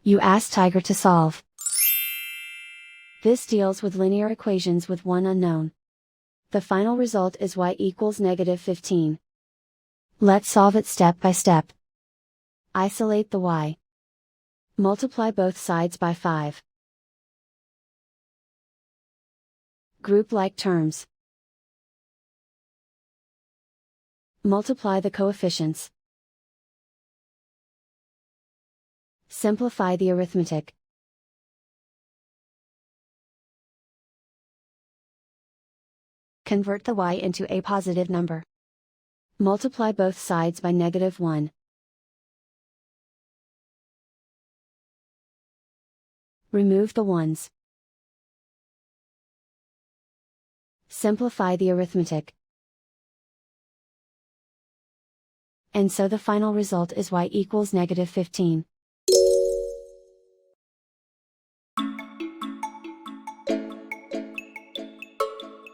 You ask Tiger to solve. This deals with linear equations with one unknown. The final result is y equals -15. Let's solve it step by step. Isolate the y. Multiply both sides by 5. Group like terms. Multiply the coefficients. Simplify the arithmetic. Convert the y into a positive number. Multiply both sides by -1. Remove the ones. Simplify the arithmetic. And so the final result is y equals -15.